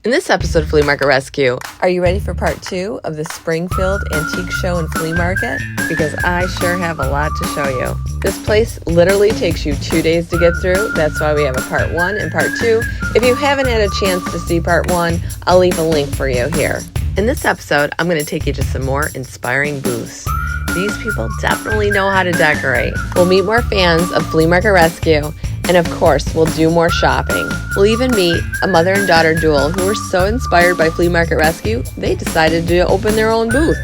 In this episode of Flea Market Rescue, are you ready for part 2 of the Springfield Antique Show and Flea Market? Because I sure have a lot to show you. This place literally takes you 2 days to get through. That's why we have a part 1 and part 2. If you haven't had a chance to see part 1, I'll leave a link for you here. In this episode, I'm going to take you to some more inspiring booths. These people definitely know how to decorate. We'll meet more fans of Flea Market Rescue, and of course, we'll do more shopping. We'll even meet a mother and daughter duo who were so inspired by Flea Market Rescue, they decided to open their own booth.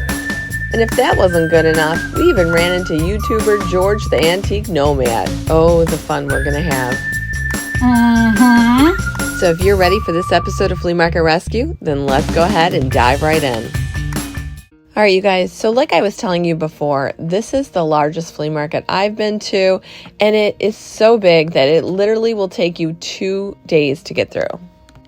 And if that wasn't good enough, we even ran into YouTuber George the Antique Nomad. Oh, the fun we're gonna have. So if you're ready for this episode of Flea Market Rescue, then let's go ahead and dive right in. All right, you guys, so like I was telling you before, this is the largest flea market I've been to, and it is so big that it literally will take you 2 days to get through.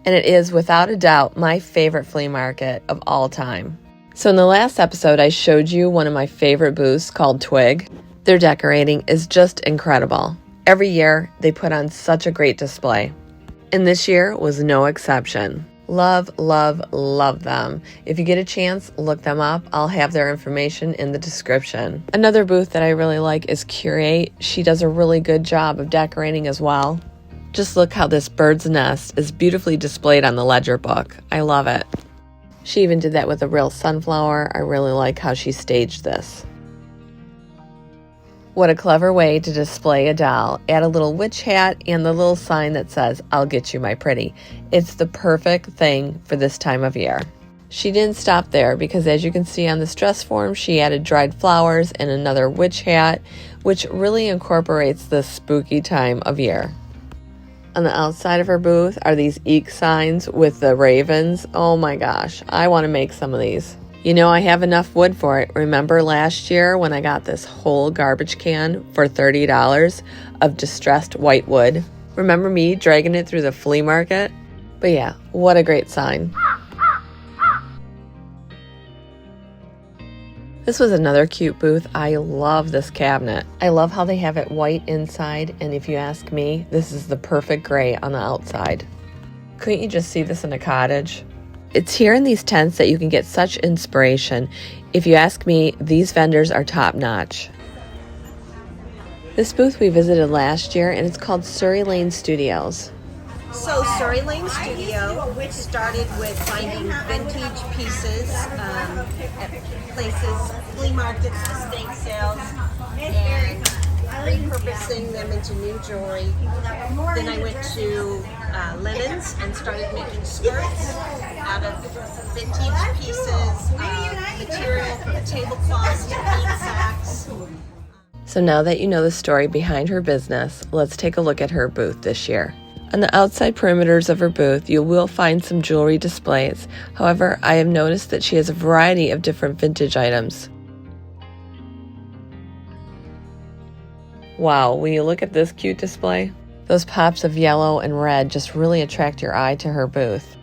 And it is, without a doubt, my favorite flea market of all time. So in the last episode, I showed you one of my favorite booths called Twig. Their decorating is just incredible. Every year, they put on such a great display. And this year was no exception. Love, love, love them. If you get a chance, look them up. I'll have their information in the description. Another booth that I really like is Curate. She does a really good job of decorating as well. Just look how this bird's nest is beautifully displayed on the ledger book. I love it. She even did that with a real sunflower. I really like how she staged this. What a clever way to display a doll. Add a little witch hat and the little sign that says, "I'll get you my pretty." It's the perfect thing for this time of year. She didn't stop there because, as you can see on this dress form, she added dried flowers and another witch hat, which really incorporates this spooky time of year. On the outside of her booth are these eek signs with the ravens. Oh my gosh, I want to make some of these. You know, I have enough wood for it. Remember last year when I got this whole garbage can for $30 of distressed white wood? Remember me dragging it through the flea market? But yeah, what a great sign. This was another cute booth. I love this cabinet. I love how they have it white inside, and if you ask me, this is the perfect gray on the outside. Couldn't you just see this in a cottage? It's here in these tents that you can get such inspiration. If you ask me, these vendors are top-notch. This booth we visited last year, and it's called Surrey Lane Studios. So Surrey Lane Studio started with finding vintage pieces at places, flea markets, estate sales, and repurposing them into new jewelry. Then I went to linens and started making skirts out of vintage pieces, material for the tablecloths and bead sacks. So now that you know the story behind her business, let's take a look at her booth this year. On the outside perimeters of her booth, you will find some jewelry displays. However, I have noticed that she has a variety of different vintage items. Wow, will you look at this cute display? Those pops of yellow and red just really attract your eye to her booth.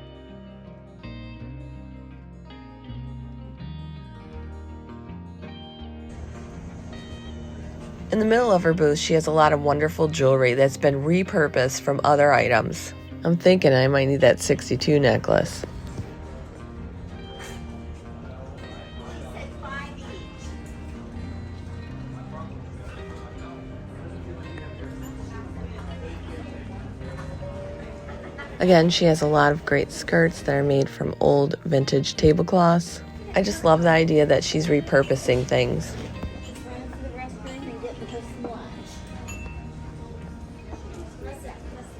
In the middle of her booth, she has a lot of wonderful jewelry that's been repurposed from other items. I'm thinking I might need that 62 necklace. Again, she has a lot of great skirts that are made from old vintage tablecloths. I just love the idea that she's repurposing things.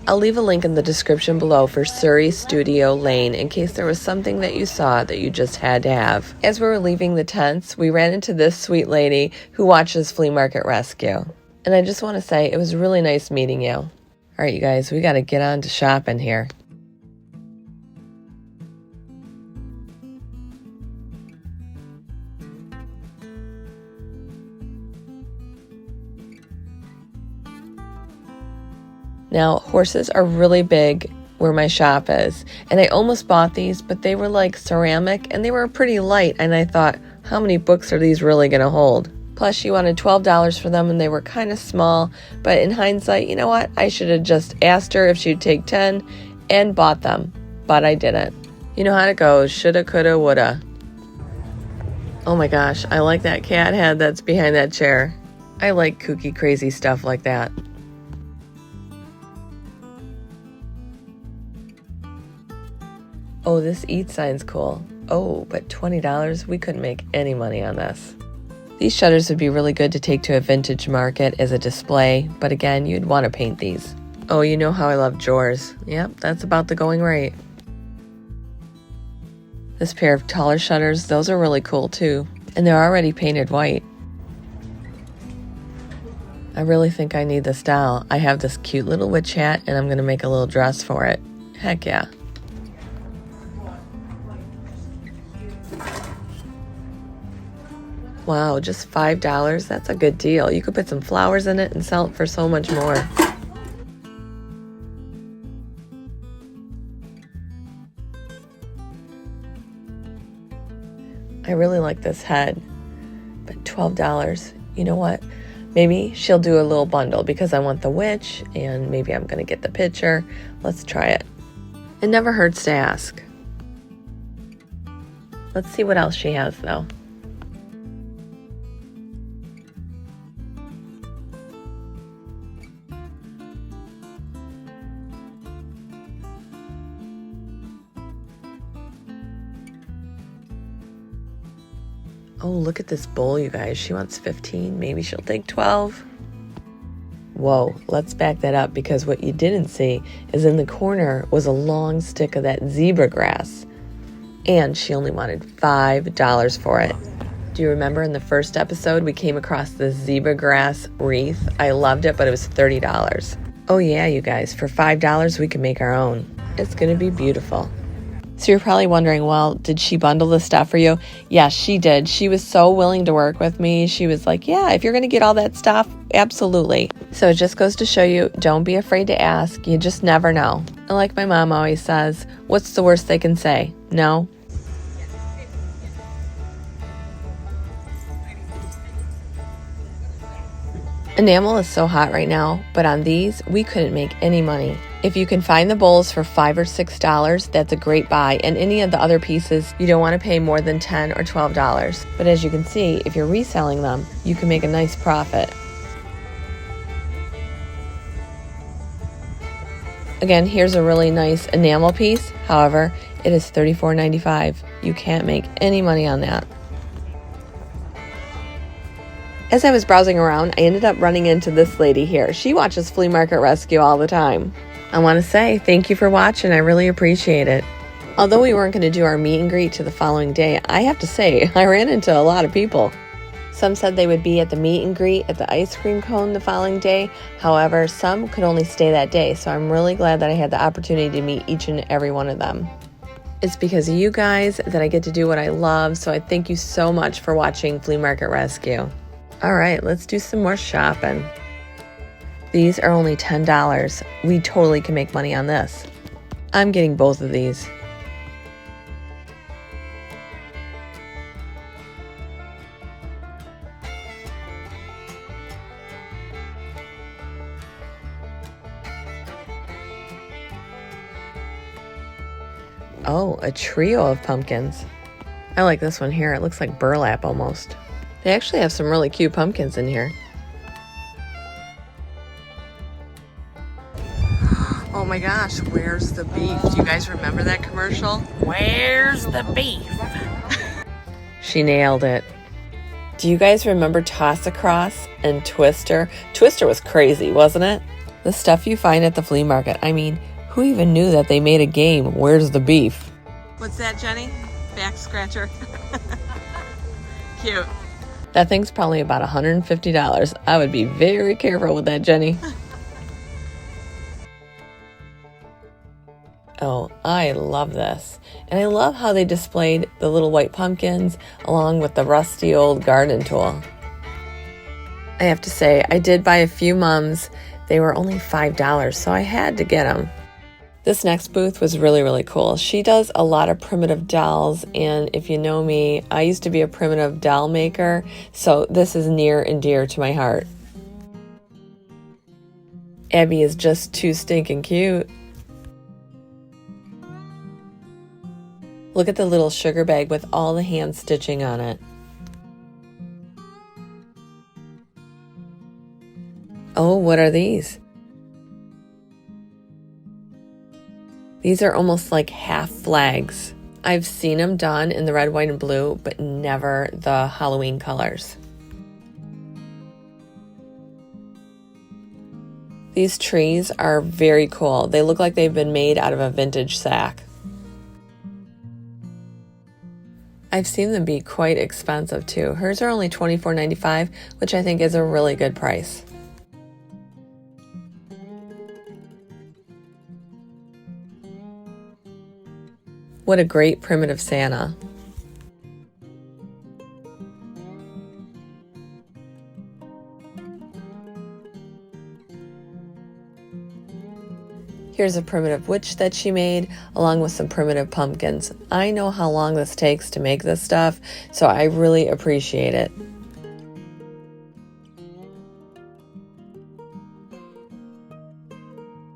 I'll leave a link in the description below for Surrey Studio Lane in case there was something that you saw that you just had to have. As we were leaving the tents, we ran into this sweet lady who watches Flea Market Rescue. And I just want to say it was really nice meeting you. All right, you guys, we got to get on to shopping here. Now, horses are really big where my shop is, and I almost bought these, but they were like ceramic and they were pretty light, and I thought, how many books are these really going to hold? Plus, she wanted $12 for them, and they were kind of small, but in hindsight, you know what? I should have just asked her if she'd take 10 and bought them, but I didn't. You know how it goes. Shoulda, coulda, woulda. Oh my gosh, I like that cat head that's behind that chair. I like kooky, crazy stuff like that. Oh, this eat sign's cool. Oh, but $20, we couldn't make any money on this. These shutters would be really good to take to a vintage market as a display, but again, you'd want to paint these. Oh, you know how I love drawers. Yep, that's about the going rate. This pair of taller shutters, those are really cool too, and they're already painted white. I really think I need this doll. I have this cute little witch hat, and I'm going to make a little dress for it. Heck yeah. Wow, just $5? That's a good deal. You could put some flowers in it and sell it for so much more. I really like this head, but $12, you know what? Maybe she'll do a little bundle because I want the witch and maybe I'm going to get the picture. Let's try it. It never hurts to ask. Let's see what else she has though. Oh, look at this bowl, you guys. She wants 15. Maybe she'll take 12. Whoa, let's back that up because what you didn't see is in the corner was a long stick of that zebra grass. And she only wanted $5 for it. Do you remember in the first episode we came across this zebra grass wreath? I loved it, but it was $30. Oh yeah, you guys, for $5 we can make our own. It's going to be beautiful. So you're probably wondering, well, did she bundle the stuff for you? Yes, she did. She was so willing to work with me. She was like, yeah, if you're going to get all that stuff, absolutely. So it just goes to show you, don't be afraid to ask. You just never know. And like my mom always says, what's the worst they can say? No? Enamel is so hot right now, but on these, we couldn't make any money. If you can find the bowls for $5 or $6, that's a great buy, and any of the other pieces, you don't want to pay more than $10 or $12. But as you can see, if you're reselling them, you can make a nice profit. Again, here's a really nice enamel piece. However, it is $34.95. You can't make any money on that. As I was browsing around, I ended up running into this lady here. She watches Flea Market Rescue all the time. I want to say thank you for watching. I really appreciate it. Although we weren't going to do our meet and greet to the following day, I have to say I ran into a lot of people. Some said they would be at the meet and greet at the ice cream cone the following day. However, some could only stay that day, so I'm really glad that I had the opportunity to meet each and every one of them. It's because of you guys that I get to do what I love, so I thank you so much for watching Flea Market Rescue. All right, let's do some more shopping. These are only $10. We totally can make money on this. I'm getting both of these. Oh, a trio of pumpkins. I like this one here. It looks like burlap almost. They actually have some really cute pumpkins in here. Oh my gosh, where's the beef? Do you guys remember that commercial? Where's the beef? She nailed it. Do you guys remember Toss Across and Twister? Twister was crazy, wasn't it? The stuff you find at the flea market. I mean, who even knew that they made a game, Where's the Beef? What's that, Jenny? Back scratcher. Cute. That thing's probably about $150. I would be very careful with that, Jenny. Oh, I love this. And I love how they displayed the little white pumpkins along with the rusty old garden tool. I have to say, I did buy a few mums. They were only $5, so I had to get them. This next booth was really, really cool. She does a lot of primitive dolls, and if you know me, I used to be a primitive doll maker, so this is near and dear to my heart. Abby is just too stinking cute. Look at the little sugar bag with all the hand stitching on it. Oh, what are these? These are almost like half flags. I've seen them done in the red, white, and blue, but never the Halloween colors. These trees are very cool. They look like they've been made out of a vintage sack. I've seen them be quite expensive too. Hers are only $24.95, which I think is a really good price. What a great primitive Santa. Here's a primitive witch that she made, along with some primitive pumpkins. I know how long this takes to make this stuff, so I really appreciate it.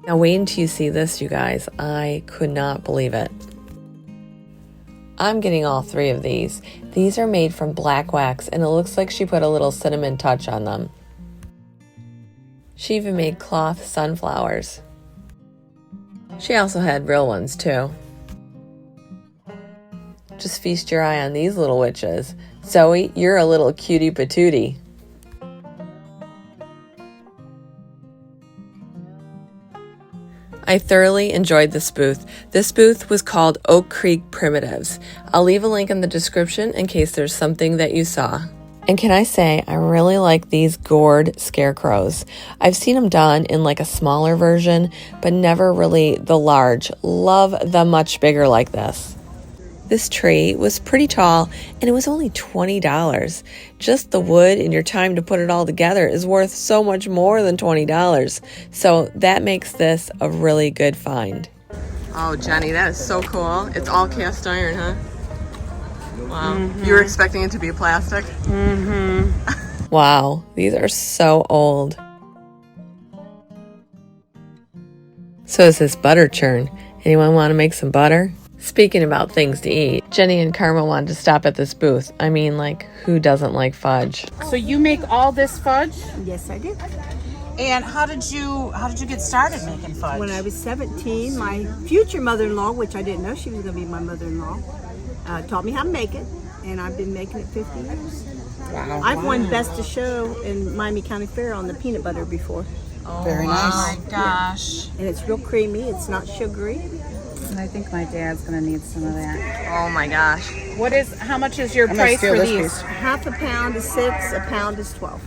Now wait until you see this, you guys. I could not believe it. I'm getting all three of these. These are made from black wax, and it looks like she put a little cinnamon touch on them. She even made cloth sunflowers. She also had real ones too. Just feast your eye on these little witches. Zoe, you're a little cutie patootie. I thoroughly enjoyed this booth. This booth was called Oak Creek Primitives. I'll leave a link in the description in case there's something that you saw. And can I say, I really like these gourd scarecrows. I've seen them done in like a smaller version, but never really the large. Love the much bigger like this. This tree was pretty tall, and it was only $20. Just the wood and your time to put it all together is worth so much more than $20. So that makes this a really good find. Oh, Jenny, that is so cool. It's all cast iron, huh? Wow. Mm-hmm. You were expecting it to be plastic? Mm-hmm. Wow, these are so old. So is this butter churn. Anyone want to make some butter? Speaking about things to eat, Jenny and Karma wanted to stop at this booth. I mean, like, who doesn't like fudge? So you make all this fudge? Yes, I do. And how did you get started making fudge? When I was 17, my future mother-in-law, which I didn't know she was going to be my mother-in-law, taught me how to make it, and I've been making it 50 years. Wow. I've won Best of Show in Miami County Fair on the peanut butter before. Oh, very nice. Oh my gosh. Yeah. And it's real creamy. It's not sugary. And I think my dad's gonna need some of that. Oh my gosh. How much is your I'm gonna price steal for this these? piece. Half a pound is 6, a pound is 12.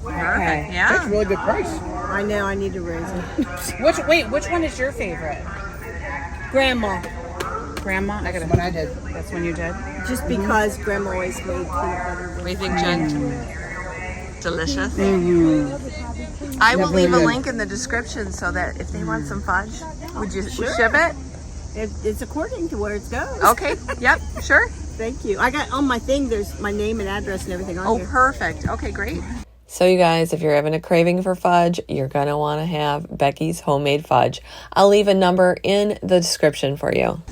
Okay. Yeah. That's a really good price. I know, I need to raise it. Which one is your favorite? Grandma. Grandma? I gotta. When I did. That's when you did. Just because Grandma always made peanut butter. What do you think, Jen? Delicious. Mm-hmm. I will leave a good. link in the description so that if they want some fudge, would you Sure. ship it? It's according to where it goes. Okay. Yep. Sure. Thank you. I got on my thing, there's my name and address and everything on Oh, here. perfect. Okay, great. So you guys, if you're having a craving for fudge, you're going to want to have Becky's homemade fudge. I'll leave a number in the description for you.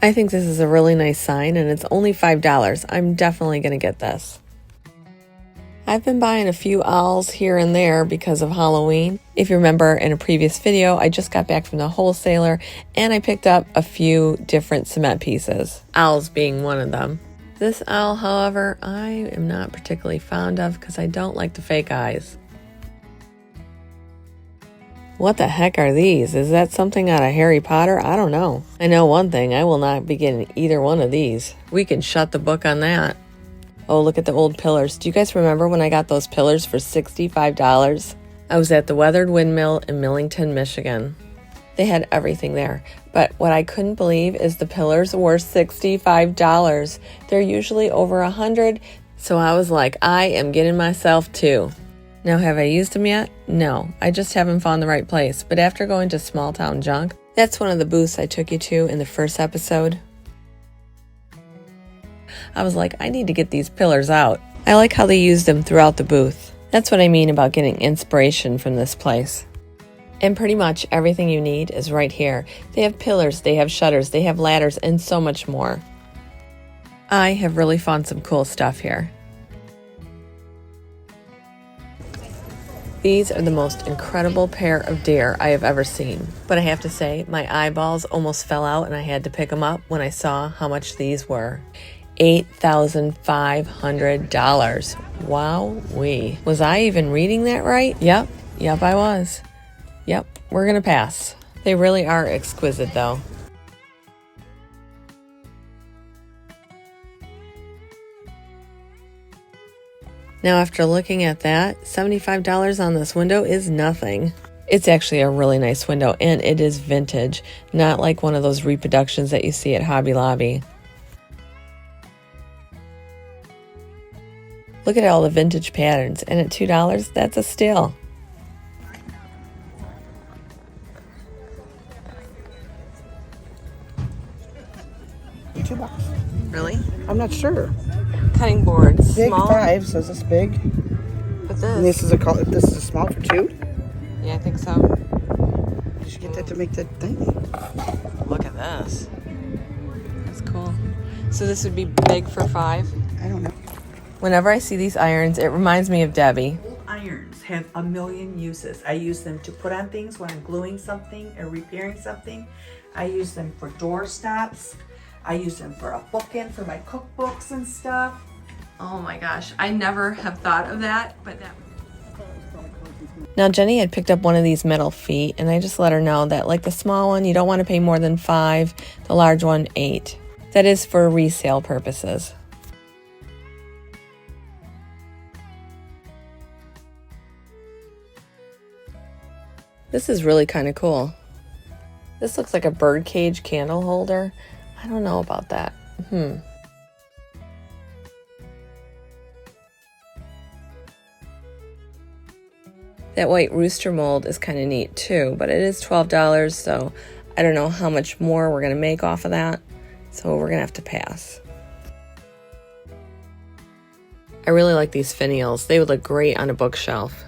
I think this is a really nice sign, and it's only $5. I'm definitely going to get this. I've been buying a few owls here and there because of Halloween. If you remember in a previous video, I just got back from the wholesaler and I picked up a few different cement pieces, owls being one of them. This owl, however, I am not particularly fond of because I don't like the fake eyes. What the heck are these? Is that something out of Harry Potter? I don't know. I know one thing, I will not be getting either one of these. We can shut the book on that. Oh, look at the old pillars. Do you guys remember when I got those pillars for $65? I was at the Weathered Windmill in Millington, Michigan. They had everything there. But what I couldn't believe is the pillars were $65. They're usually over $100. So I was like, I am getting myself two. Now, have I used them yet? No, I just haven't found the right place. But after going to Small Town Junk, that's one of the booths I took you to in the first episode. I was like, I need to get these pillars out. I like how they used them throughout the booth. That's what I mean about getting inspiration from this place. And pretty much everything you need is right here. They have pillars, they have shutters, they have ladders, and so much more. I have really found some cool stuff here. These are the most incredible pair of deer I have ever seen. But I have to say, my eyeballs almost fell out and I had to pick them up when I saw how much these were. $8,500. Wowee. Was I even reading that right? Yep, I was. Yep, we're gonna pass. They really are exquisite though. Now after looking at that, $75 on this window is nothing. It's actually a really nice window and it is vintage, not like one of those reproductions that you see at Hobby Lobby. Look at all the vintage patterns, and at $2, that's a steal. $2. Really? I'm not sure. Cutting boards, Big small. 5, so is this big? But And this is a small for 2? Yeah, I think so. Did you get that to make that thing? Look at this. That's cool. So this would be big for 5? I don't know. Whenever I see these irons, it reminds me of Debbie. Irons have a million uses. I use them to put on things when I'm gluing something or repairing something. I use them for door stops. I use them for a bookend for my cookbooks and stuff. Oh my gosh, I never have thought of that, but that. Now Jenny had picked up one of these metal feet, and I just let her know that like the small one, you don't want to pay more than $5, the large one, $8. That is for resale purposes. This is really kind of cool. This looks like a birdcage candle holder. I don't know about that. That white rooster mold is kind of neat too, but it is $12, so I don't know how much more we're going to make off of that, so we're going to have to pass. I really like these finials. They would look great on a bookshelf.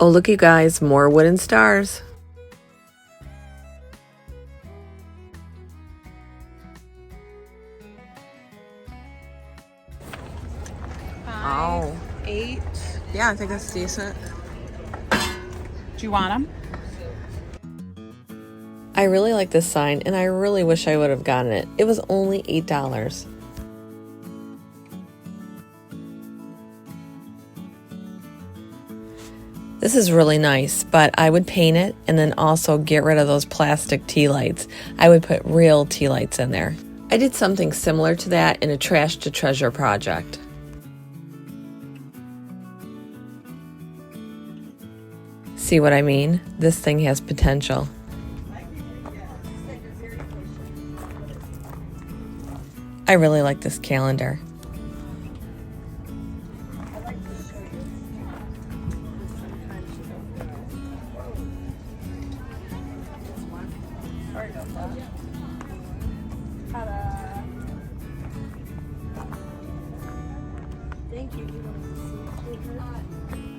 Oh, look you guys, more wooden stars. $5, $8. Yeah, I think that's decent. Do you want them? I really like this sign, and I really wish I would have gotten it. It was only $8. This is really nice, but I would paint it and then also get rid of those plastic tea lights. I would put real tea lights in there. I did something similar to that in a trash to treasure project. See what I mean? This thing has potential. I really like this calendar.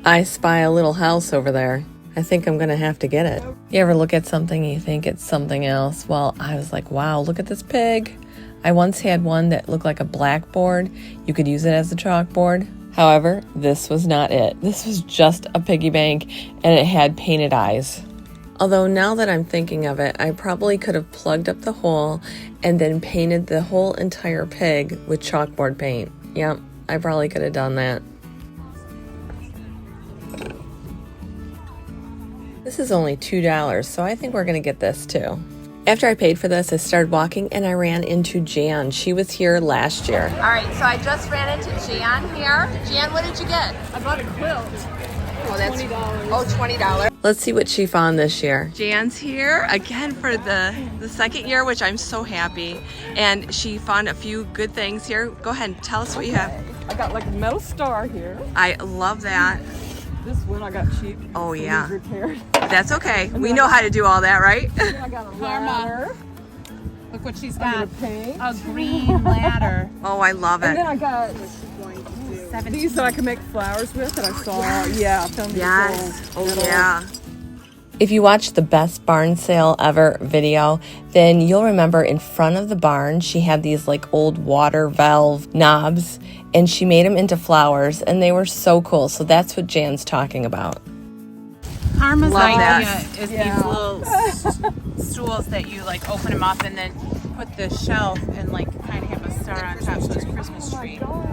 I spy a little house over there. I think I'm gonna have to get it. You ever look at something and you think it's something else? Well, I was like, wow, look at this pig. I once had one that looked like a blackboard. You could use it as a chalkboard. However, this was not it. This was just a piggy bank, and it had painted eyes. Although now that I'm thinking of it, I probably could have plugged up the hole and then painted the whole entire pig with chalkboard paint. Yep, I probably could have done that. This is only $2, so I think we're gonna get this too. After I paid for this, I started walking and I ran into Jan. She was here last year. All right, so I just ran into Jan here. Jan, what did you get? I bought a quilt. Oh, that's $20. Oh, $20. Let's see what she found this year. Jan's here again for the second year, which I'm so happy. And she found a few good things here. Go ahead and tell us what you have. I got like a metal star here. I love that. This one I got cheap. Oh, so yeah. these repaired. That's okay. We know how to do all that, right? Then I got a ladder. Look what she's I'm got. gonna paint. A green ladder. Oh, I love And then it. I got 17. these that I can make flowers with that I saw. Yeah, I found these Yes. little Oh, metal- yeah. If you watched the best barn sale ever video, then you'll remember in front of the barn, she had these like old water valve knobs and she made them into flowers and they were so cool. So that's what Jan's talking about. Karma's Love idea that. is these little stools that you like open them up and then put the shelf and like kind of have a star on top so it's a Christmas tree. Oh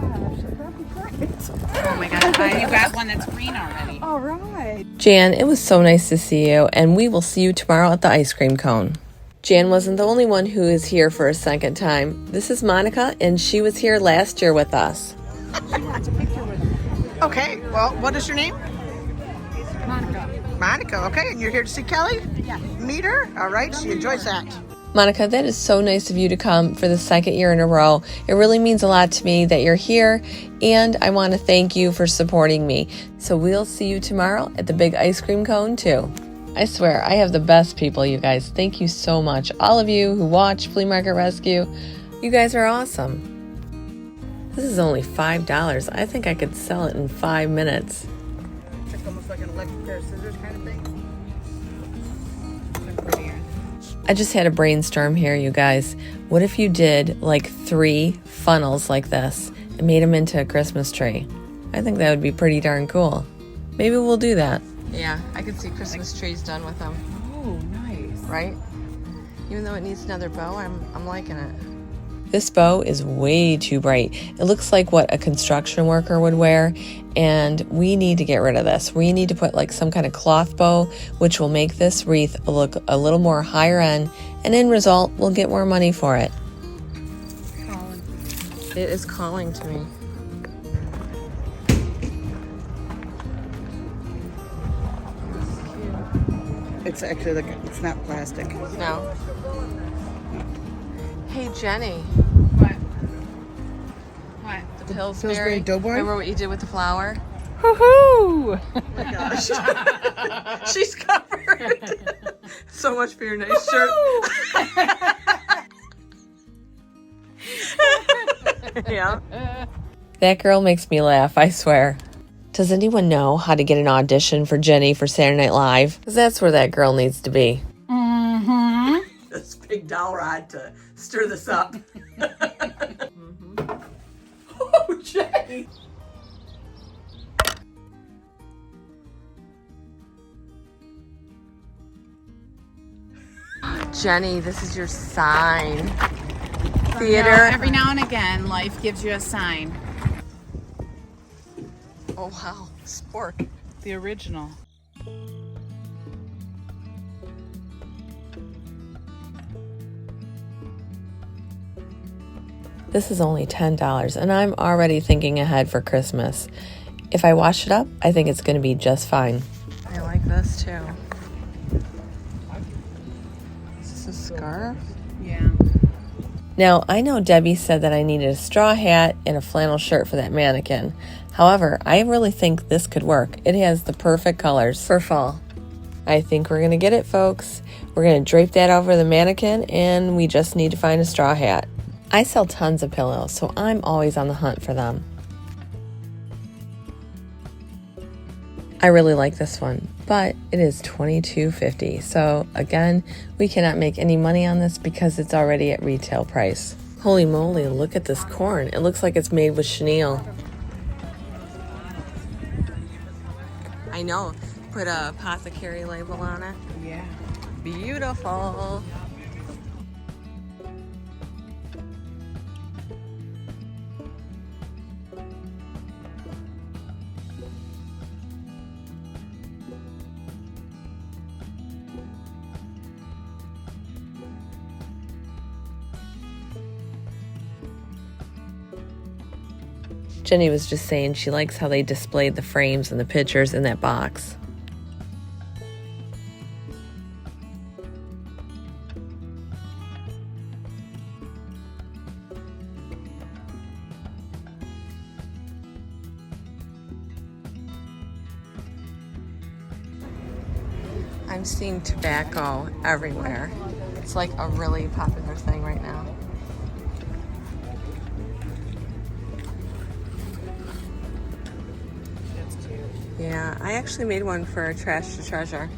my god, you got one that's green already. All right. Jan, it was so nice to see you and we will see you tomorrow at the ice cream cone. Jan wasn't the only one who is here for a second time. This is Monica and she was here last year with us. Okay, well, what is your name? Monica. Monica, okay, and you're here to see Kelly? Yeah. Meet her? All right, she enjoys that. Monica, that is so nice of you to come for the second year in a row. It really means a lot to me that you're here, and I want to thank you for supporting me. So we'll see you tomorrow at the big ice cream cone too. I swear, I have the best people, you guys. Thank you so much. All of you who watch Flea Market Rescue, you guys are awesome. This is only $5. I think I could sell it in 5 minutes. It's almost like an electric pair of scissors kind of thing. I just had a brainstorm here, you guys. What if you did like 3 funnels like this and made them into a Christmas tree? I think that would be pretty darn cool. Maybe we'll do that. Yeah, I could see Christmas trees done with them. Oh, nice. Right? Even though it needs another bow, I'm liking it. This bow is way too bright. It looks like what a construction worker would wear, and we need to get rid of this. We need to put like some kind of cloth bow, which will make this wreath look a little more higher end, and in result, we'll get more money for it. Colin. It is calling to me. It's actually like, it's not plastic. No. Hey, Jenny. What? What? The Pillsbury. Pillsbury Doughboy? Remember what you did with the flour? Woohoo! She's covered. So much for your nice shirt. Yeah. That girl makes me laugh, I swear. Does anyone know how to get an audition for Jenny for Saturday Night Live? Because that's where that girl needs to be. Mm-hmm. This big dowel rod to stir this up. Oh, Jenny. Jenny, this is your sign. Theater. Every now and again, life gives you a sign. Oh, wow. Spork. The original. This is only $10, and I'm already thinking ahead for Christmas. If I wash it up, I think it's going to be just fine. I like this too. Is this a scarf? Yeah. Now, I know Debbie said that I needed a straw hat and a flannel shirt for that mannequin. However, I really think this could work. It has the perfect colors for fall. I think we're going to get it, folks. We're going to drape that over the mannequin, and we just need to find a straw hat. I sell tons of pillows, so I'm always on the hunt for them. I really like this one, but it is $22.50. So again, we cannot make any money on this because it's already at retail price. Holy moly, look at this corn. It looks like it's made with chenille. I know. Put a apothecary label on it. Yeah. Beautiful. Jenny was just saying she likes how they displayed the frames and the pictures in that box. I'm seeing tobacco everywhere. It's like a really popular thing right now. Yeah, I actually made one for Trash to Treasure.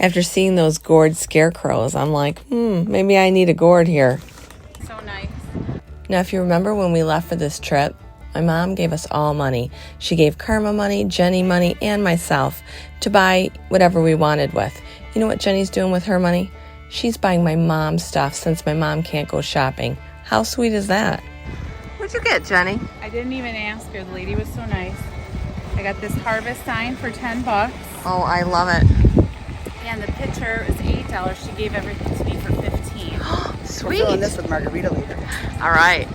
After seeing those gourd scarecrows, I'm like, maybe I need a gourd here. So nice. Now, if you remember when we left for this trip, my mom gave us all money. She gave Karma money, Jenny money, and myself to buy whatever we wanted with. You know what Jenny's doing with her money? She's buying my mom stuff since my mom can't go shopping. How sweet is that? What'd you get, Jenny? I didn't even ask her. The lady was so nice. I got this harvest sign for $10. Oh, I love it. And the picture is $8. She gave everything to me for $15. Sweet. We're filling this with margarita later. All right.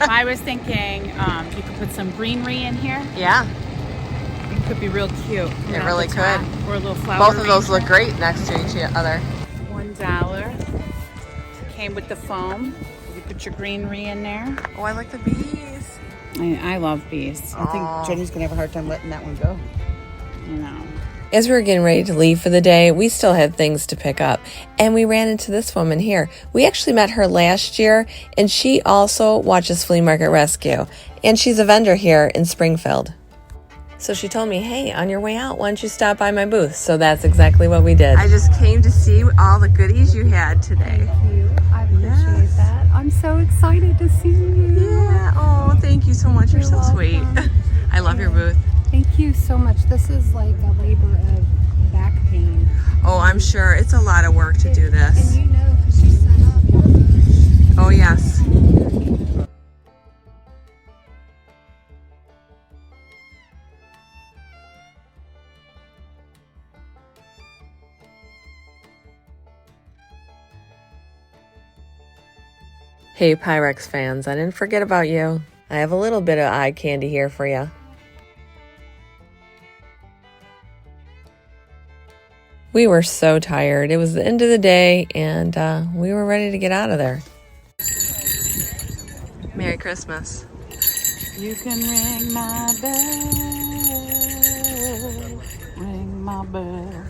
I was thinking you could put some greenery in here. Yeah, It could be real cute. it really could. Or a little flower. Both of those look arrangement. great next to each other. $1. Came with the foam. You put your greenery in there. Oh, I like the bees. I love bees. I think Jenny's gonna have a hard time letting that one go. You know. As we were getting ready to leave for the day, we still had things to pick up. And we ran into this woman here. We actually met her last year, and she also watches Flea Market Rescue. And she's a vendor here in Springfield. So she told me, hey, on your way out, why don't you stop by my booth? So that's exactly what we did. I just came to see all the goodies you had today. Thank you. I appreciate that. I'm so excited to see you. Yeah. Oh, thank you so much. You're so You're sweet. welcome. I love your booth. Thank you so much. This is like a labor of back pain. Oh, I'm sure it's a lot of work to do And this. you know, because you set up. Oh, yes. Hey, Pyrex fans, I didn't forget about you. I have a little bit of eye candy here for you. We were so tired. It was the end of the day, and we were ready to get out of there. Merry Christmas. You can ring my bell. Ring my bell.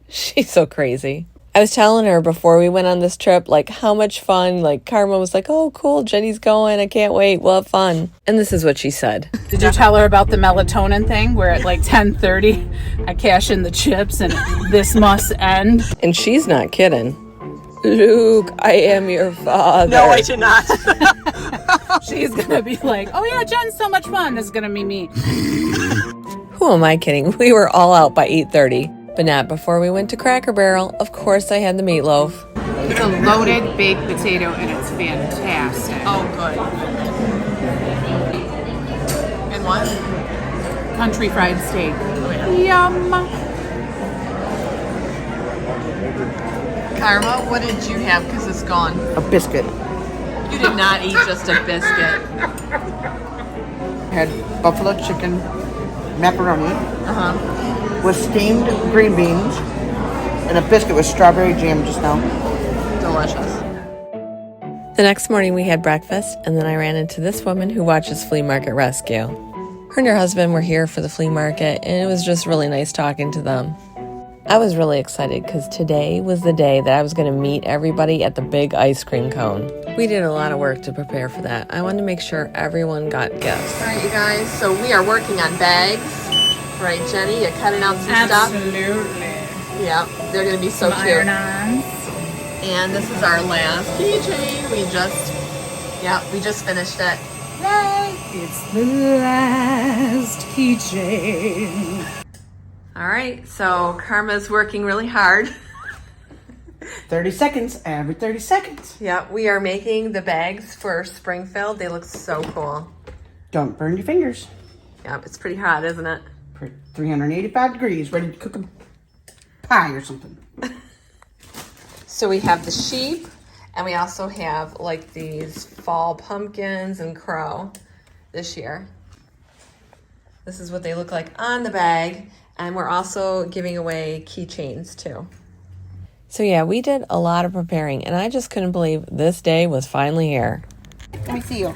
She's so crazy. I was telling her before we went on this trip, like, how much fun. Like, Karma was like, oh, cool, Jenny's going. I can't wait. We'll have fun. And this is what she said. Did you tell her about the melatonin thing where at like 10:30 I cash in the chips and this must end? And she's not kidding. Luke, I am your father. No, I did not. She's gonna be like, oh yeah, Jen's so much fun. This is gonna be me. Who am I kidding? We were all out by 8:30. But not before we went to Cracker Barrel. Of course, I had the meatloaf. It's a loaded baked potato and it's fantastic. Oh, good. And what? Country fried steak. Yum. Karma, what did you have? Because it's gone. A biscuit. You did not eat just a biscuit. Had buffalo chicken macaroni Uh-huh. with steamed green beans and a biscuit with strawberry jam just now. Delicious. The next morning, we had breakfast, and then I ran into this woman who watches Flea Market Rescue. Her and her husband were here for the flea market, and it was just really nice talking to them. I was really excited because today was the day that I was going to meet everybody at the big ice cream cone. We did a lot of work to prepare for that. I wanted to make sure everyone got gifts. All right, you guys. So we are working on bags. Right, Jenny? You're cutting out some stuff? Absolutely. Yeah, they're going to be so Some cute. iron-ons. And this is our last keychain. We just finished it. Yay! It's the last keychain. All right, so Karma's working really hard. 30 seconds, every 30 seconds. Yeah, we are making the bags for Springfield. They look so cool. Don't burn your fingers. Yep, it's pretty hot, isn't it? For 385 degrees, ready to cook a pie or something. So we have the sheep, and we also have like these fall pumpkins and crow this year. This is what they look like on the bag, and we're also giving away keychains too. So yeah, we did a lot of preparing, and I just couldn't believe this day was finally here. Let me see you.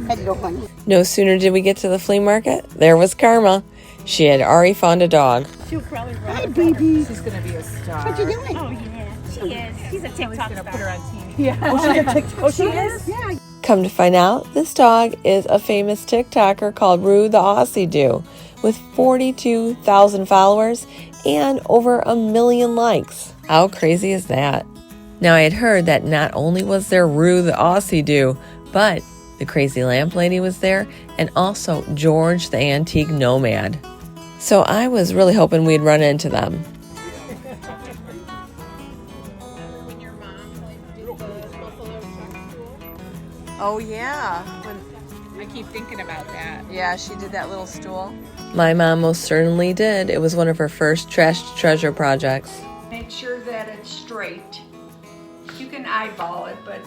Hello, honey. No sooner did we get to the flea market, there was Karma. She had already found a dog. Hi, baby. She's gonna be a star. What you doing? Oh, yeah. She is. She's a TikTok Gonna star. put her on TV. Oh, she is? Yeah. Come to find out, this dog is a famous TikToker called Rue the Aussie Doo, with 42,000 followers and over 1 million likes. How crazy is that? Now, I had heard that not only was there Rue the Aussie Doo, but the crazy lamp lady was there, and also George the antique nomad. So I was really hoping we'd run into them. Oh yeah, I keep thinking about that. yeah, she did that little stool. My mom most certainly did. It was one of her first trash to treasure projects. Make sure that it's straight. You can eyeball it, but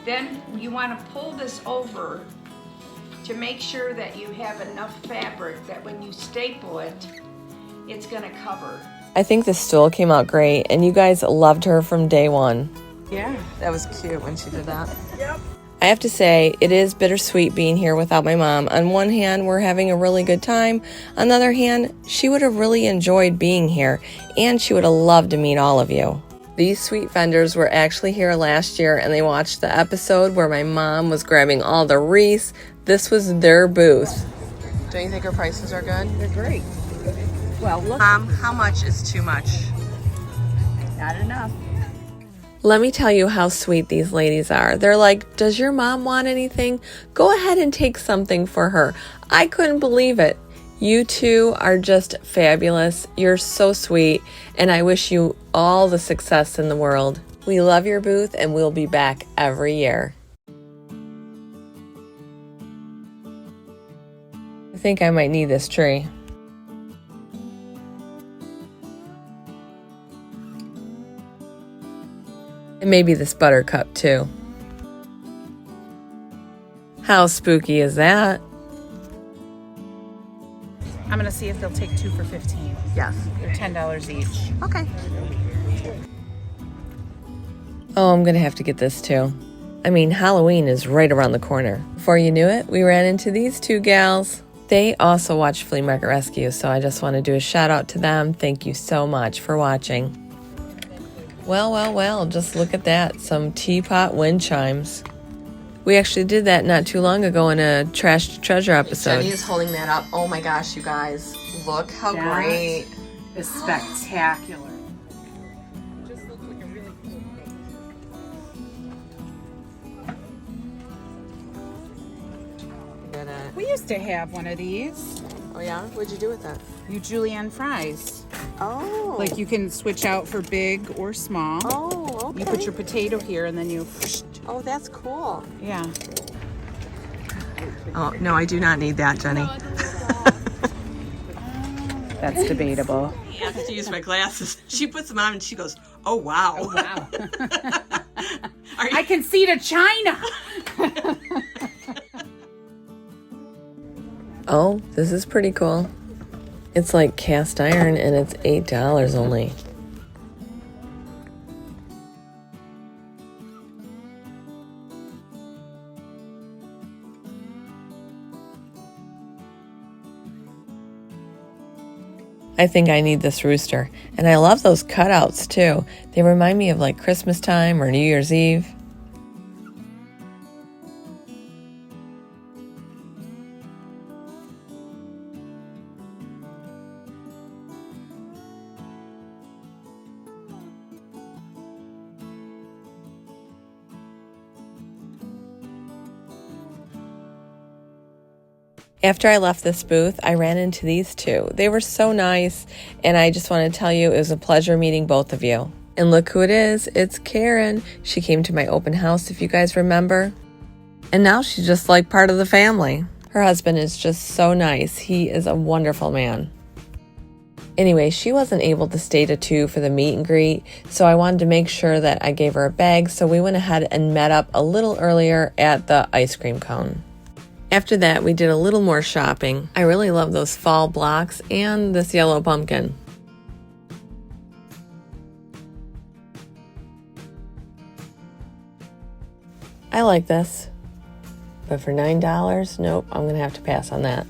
then you want to pull this over to make sure that you have enough fabric that when you staple it, it's going to cover. I think the stool came out great, and you guys loved her from day one. Yeah. That was cute when she did that. Yep. I have to say, it is bittersweet being here without my mom. On one hand, we're having a really good time. On the other hand, she would have really enjoyed being here, and she would have loved to meet all of you. These sweet vendors were actually here last year, and they watched the episode where my mom was grabbing all the wreaths. This was their booth. Don't you think her prices are good? They're great. Well, look, Mom, how much is too much? not enough. Let me tell you how sweet these ladies are. They're like, does your mom want anything? Go ahead and take something for her. I couldn't believe it. You two are just fabulous. You're so sweet, and I wish you all the success in the world. We love your booth, and we'll be back every year. I think I might need this tree. And maybe this buttercup too. How spooky is that? I'm gonna see if they'll take 2 for $15. Yes. They're $10 each. Okay. Oh, I'm gonna have to get this too. I mean, Halloween is right around the corner. Before you knew it, we ran into these two gals. They also watch Flea Market Rescue, so I just want to do a shout out to them. Thank you so much for watching. Well, just look at that. Some teapot wind chimes. We actually did that not too long ago in a Trash to Treasure episode. Jenny is holding that up. Oh my gosh, you guys. Look how great. It's spectacular. We used to have one of these. Oh yeah? What'd you do with that? You julienne fries. Oh. Like you can switch out for big or small. Oh, okay. You put your potato here and then you... Oh, that's cool. Yeah. Oh, no, I do not need that, Jenny. That's debatable. I have to use my glasses. She puts them on and she goes, oh, wow. Oh, wow. I can see to China. Oh, this is pretty cool. It's like cast iron and it's $8 only. I think I need this rooster. And I love those cutouts too. They remind me of like Christmas time or New Year's Eve. After I left this booth, I ran into these two. They were so nice, and I just want to tell you it was a pleasure meeting both of you. And look who it is. It's Karen. She came to my open house, if you guys remember. And now she's just like part of the family. Her husband is just so nice. He is a wonderful man. Anyway, she wasn't able to stay to 2 for the meet and greet, so I wanted to make sure that I gave her a bag, so we went ahead and met up a little earlier at the ice cream cone. After that, we did a little more shopping. I really love those fall blocks and this yellow pumpkin. I like this. But for $9, nope, I'm going to have to pass on that.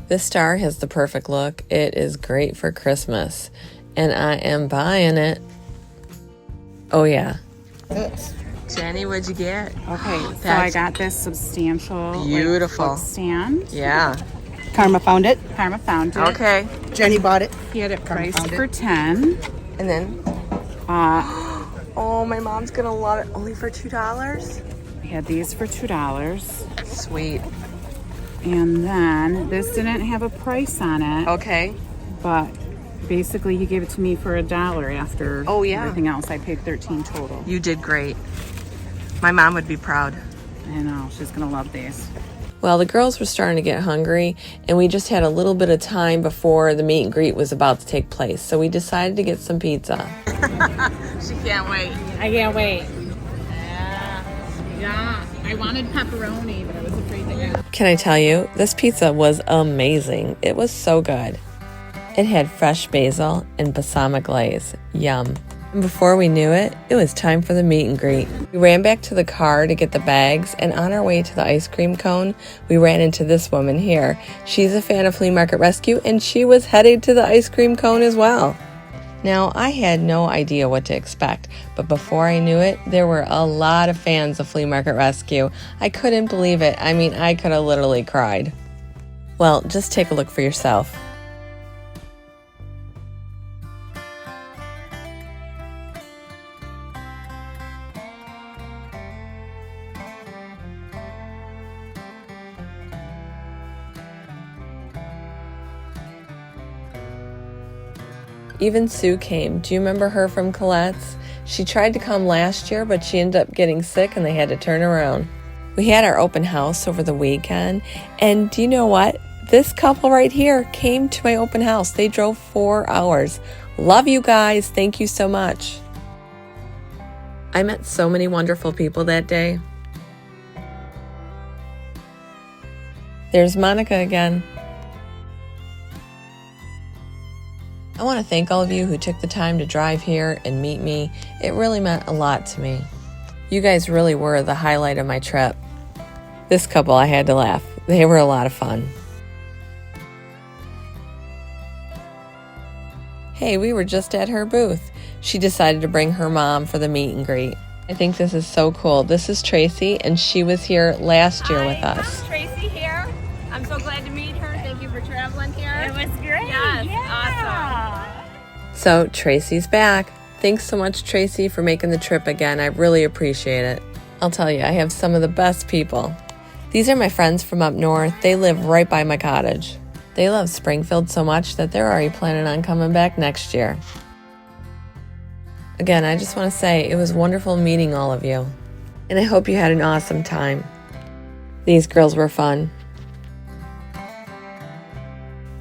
This star has the perfect look. It is great for Christmas. And I am buying it. Oh, yeah. Jenny, what'd you get? Okay, so I got this substantial Beautiful. book stand. Yeah. Karma found it. Karma found it. Okay. Jenny bought it. He had it priced found it. for 10. And then, oh, my mom's gonna love it. Only for $2? We had these for $2. Sweet. And then this didn't have a price on it, Okay. but basically he gave it to me for $1 after Oh, yeah. everything else. I paid $13 total. You did great. My mom would be proud. I know, she's gonna love these. Well, the girls were starting to get hungry, and we just had a little bit of time before the meet and greet was about to take place. So we decided to get some pizza. She can't wait. I can't wait. Yeah. I wanted pepperoni, but I was afraid to get. Can I tell you, this pizza was amazing. It was so good. It had fresh basil and balsamic glaze. Yum. And before we knew it, it was time for the meet and greet. We ran back to the car to get the bags, and on our way to the ice cream cone, we ran into this woman here. She's a fan of Flea Market Rescue, and she was headed to the ice cream cone as well. Now, I had no idea what to expect, but before I knew it, there were a lot of fans of Flea Market Rescue. I couldn't believe it. I mean, I could have literally cried. Well, just take a look for yourself. Even Sue came. Do you remember her from Colette's? She tried to come last year, but she ended up getting sick and they had to turn around. We had our open house over the weekend, and do you know what? This couple right here came to my open house. They drove 4 hours. Love you guys. Thank you so much. I met so many wonderful people that day. There's Monica again. I want to thank all of you who took the time to drive here and meet me. It really meant a lot to me. You guys really were the highlight of my trip. This couple, I had to laugh. They were a lot of fun. Hey, we were just at her booth. She decided to bring her mom for the meet and greet. I think this is so cool. This is Tracy, and she was here last year with us. Tracy here. I'm so glad to meet her. Thank you for traveling here. It was great. Yes, awesome. So Tracy's back. Thanks so much, Tracy, for making the trip again. I really appreciate it. I'll tell you, I have some of the best people. These are my friends from up north. They live right by my cottage. They love Springfield so much that they're already planning on coming back next year. Again, I just want to say it was wonderful meeting all of you. And I hope you had an awesome time. These girls were fun.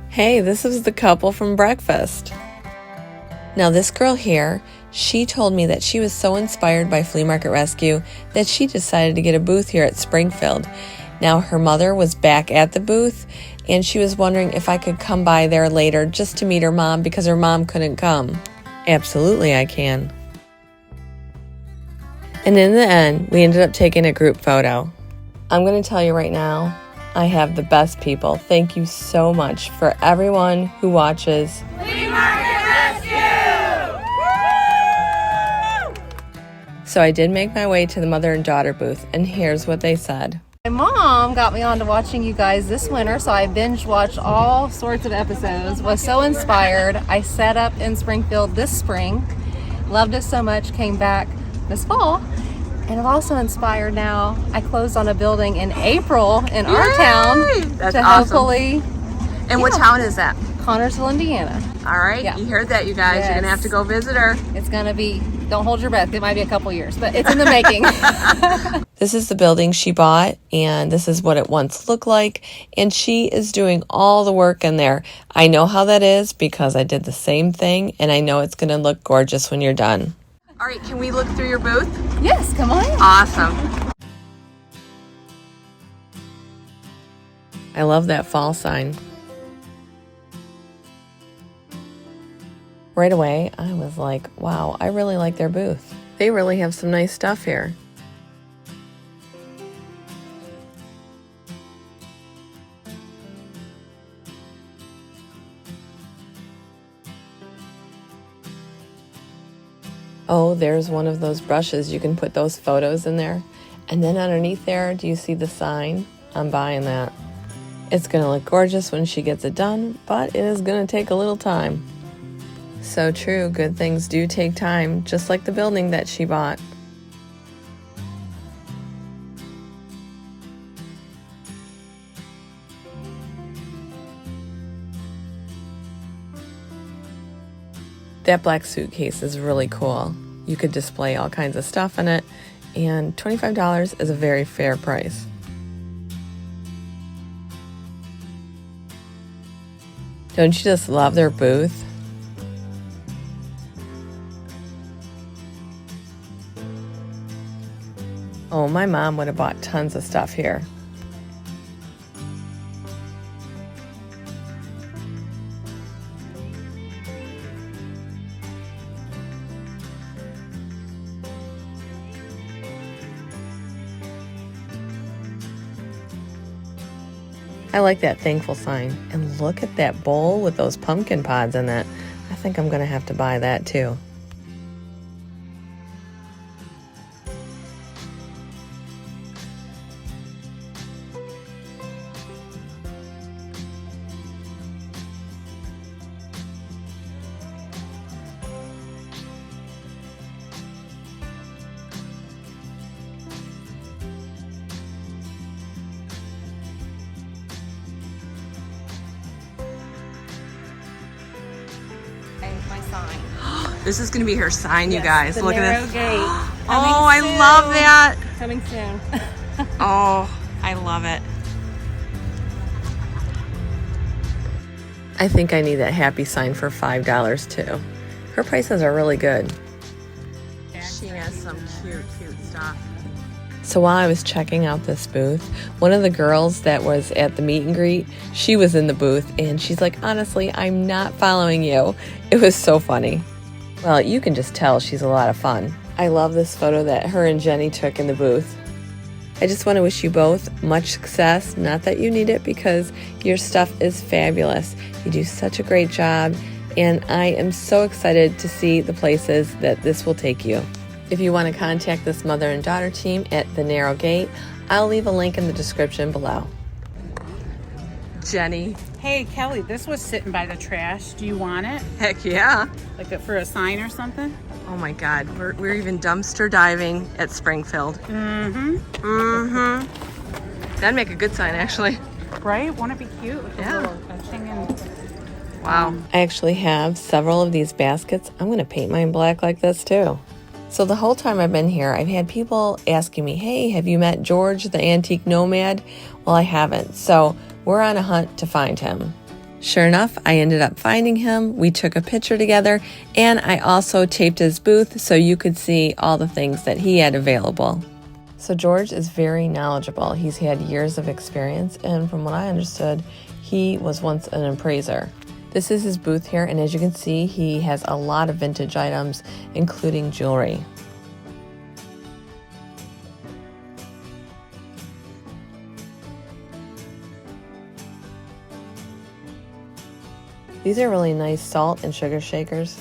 Hey, this is the couple from breakfast. Now this girl here, she told me that she was so inspired by Flea Market Rescue that she decided to get a booth here at Springfield. Now her mother was back at the booth and she was wondering if I could come by there later just to meet her mom because her mom couldn't come. Absolutely I can. And in the end, we ended up taking a group photo. I'm going to tell you right now, I have the best people. Thank you so much for everyone who watches Flea Market Rescue! So I did make my way to the mother and daughter booth, and here's what they said. My mom got me onto watching you guys this winter, so I binge watched all sorts of episodes, was so inspired. I set up in Springfield this spring, loved it so much, came back this fall, and I'm also inspired now. I closed on a building in April in our town That's to awesome. hopefully. And what town is that? Connersville, Indiana. All right, Yeah. you heard that, you guys. You're gonna have to go visit her. It's gonna be, don't hold your breath. It might be a couple years, but it's in the making. This is the building she bought, and this is what it once looked like, and she is doing all the work in there. I know how that is because I did the same thing, and I know it's going to look gorgeous when you're done. All right, can we look through your booth? Yes, come on in. Awesome. I love that fall sign. Right away, I was like, wow, I really like their booth. They really have some nice stuff here. Oh, there's one of those brushes. You can put those photos in there. And then underneath there, do you see the sign? I'm buying that. It's going to look gorgeous when she gets it done, but it is going to take a little time. So true, good things do take time, just like the building that she bought. That black suitcase is really cool. You could display all kinds of stuff in it, and $25 is a very fair price. Don't you just love their booth? Oh, my mom would have bought tons of stuff here. I like that thankful sign. And look at that bowl with those pumpkin pods in it. I think I'm going to have to buy that too. My sign. This is going to be her sign, you Yes, guys. the Look at narrow this. gate. Oh, I love that. Coming soon. Oh, I love it. I think I need that happy sign for $5 too. Her prices are really good. She has some cute stuff. So while I was checking out this booth, one of the girls that was at the meet and greet, she was in the booth and she's like, honestly, I'm not following you. It was so funny. Well, you can just tell she's a lot of fun. I love this photo that her and Jenny took in the booth. I just want to wish you both much success. Not that you need it because your stuff is fabulous. You do such a great job and I am so excited to see the places that this will take you. If you want to contact this mother and daughter team at The Narrow Gate, I'll leave a link in the description below. Jenny. Hey, Kelly, this was sitting by the trash. Do you want it? Heck yeah. Like for a sign or something? Oh my God, we're even dumpster diving at Springfield. Mm-hmm. Mm-hmm. That'd make a good sign, actually. Right? Wouldn't it be cute with Yeah. a little etching and... Wow. I actually have several of these baskets. I'm going to paint mine black like this too. So the whole time I've been here, I've had people asking me, hey, have you met George, the antique nomad? Well, I haven't. So we're on a hunt to find him. Sure enough, I ended up finding him. We took a picture together, and I also taped his booth so you could see all the things that he had available. So George is very knowledgeable. He's had years of experience, and from what I understood, he was once an appraiser. This is his booth here, and as you can see, he has a lot of vintage items, including jewelry. These are really nice salt and sugar shakers.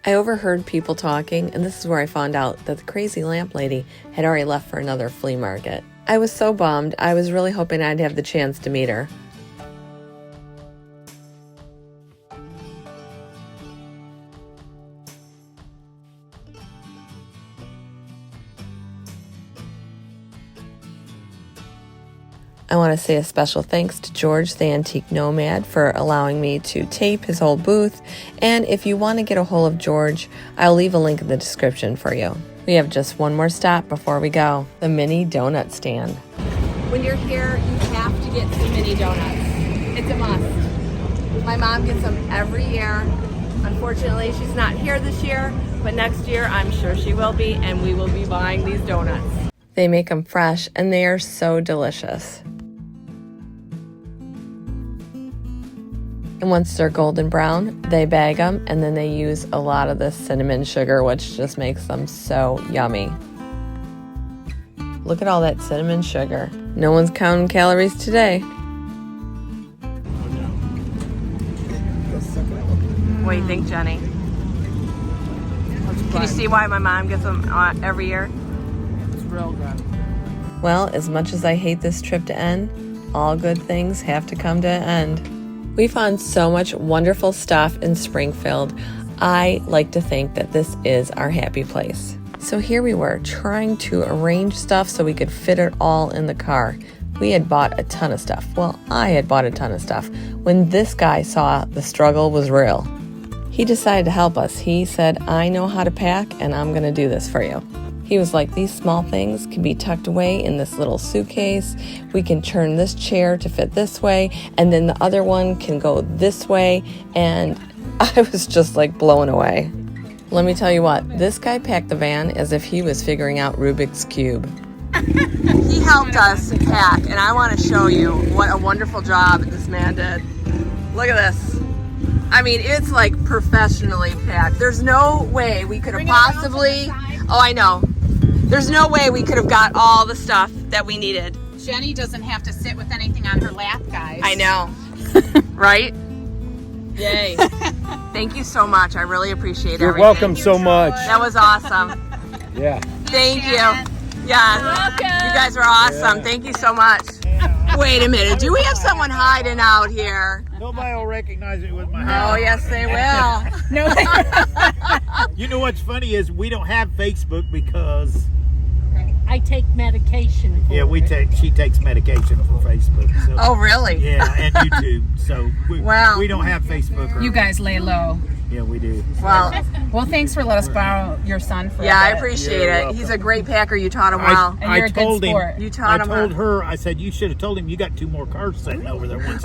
I overheard people talking, and this is where I found out that the crazy lamp lady had already left for another flea market. I was so bummed. I was really hoping I'd have the chance to meet her. want to say a special thanks to George, the Antique Nomad, for allowing me to tape his whole booth. And if you want to get a hold of George, I'll leave a link in the description for you. We have just one more stop before we go, the mini donut stand. When you're here, you have to get some mini donuts. It's a must. My mom gets them every year. Unfortunately, she's not here this year, but next year I'm sure she will be, and we will be buying these donuts. They make them fresh, and they are so delicious. And once they're golden brown, they bag them, and then they use a lot of this cinnamon sugar, which just makes them so yummy. Look at all that cinnamon sugar. No one's counting calories today. What do you think, Jenny? Can you see why my mom gets them every year? It's real good. Well, as much as I hate this trip to end, all good things have to come to an end. We found so much wonderful stuff in Springfield. I like to think that this is our happy place. So here we were trying to arrange stuff so we could fit it all in the car. We had bought a ton of stuff. Well, I had bought a ton of stuff when this guy saw the struggle was real. He decided to help us. He said, I know how to pack and I'm going to do this for you. He was like, these small things can be tucked away in this little suitcase. We can turn this chair to fit this way, and then the other one can go this way. And I was just like blown away. Let me tell you what, this guy packed the van as if he was figuring out Rubik's Cube. He helped us pack, and I want to show you what a wonderful job this man did. Look at this. I mean, it's like professionally packed. There's no way we could have possibly... Oh, I know. There's no way we could have got all the stuff that we needed. Jenny doesn't have to sit with anything on her lap, guys. I know. Right? Yay. Thank you so much. I really appreciate it. You're welcome so much. That was awesome. Yeah. Thank you. Yeah. You guys are awesome. Yeah. Thank you so much. Wait a minute. Do we have someone hiding out here? Nobody will recognize it with my house. Oh, yes, they will. No. You know what's funny is we don't have Facebook because... I take medication for she takes medication for Facebook. So, oh, really? Yeah, and YouTube. So we don't have Facebook. You guys lay low. Yeah, we do. Well, thanks for letting us borrow your son for I appreciate it. Welcome. He's a great packer. You taught him well. And you're a good sport. You taught him. I told her, I said, you should have told him you got 2 more cars sitting over there once.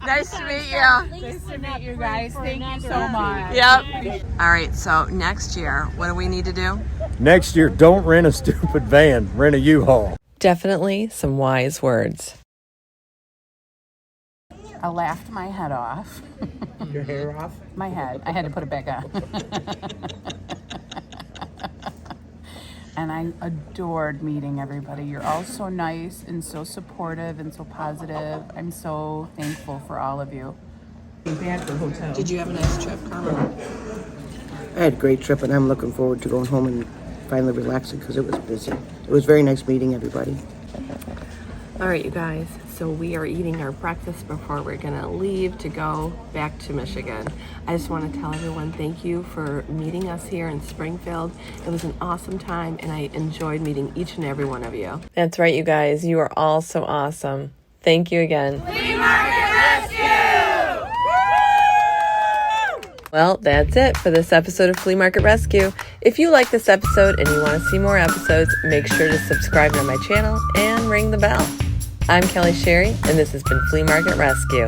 Nice to meet you. Nice to meet you guys. Thank you so much. Yep. All right, so next year, what do we need to do? Next year, don't rent a stupid van. Rent a U-Haul. Definitely some wise words. I laughed my head off. Your hair off? My head. I had to put it back on. And I adored meeting everybody. You're all so nice and so supportive and so positive. I'm so thankful for all of you. Did you have a nice trip, Carmen? I had a great trip, and I'm looking forward to going home and finally relaxing because it was busy. It was very nice meeting everybody. All right, you guys. So we are eating our breakfast before we're gonna leave to go back to Michigan. I just want to tell everyone thank you for meeting us here in Springfield. It was an awesome time, and I enjoyed meeting each and every one of you. That's right, you guys. You are all so awesome. Thank you again. Flea Market Rescue! Well, that's it for this episode of Flea Market Rescue. If you like this episode and you want to see more episodes, make sure to subscribe to my channel and ring the bell. I'm Kelly Sherry, and this has been Flea Market Rescue.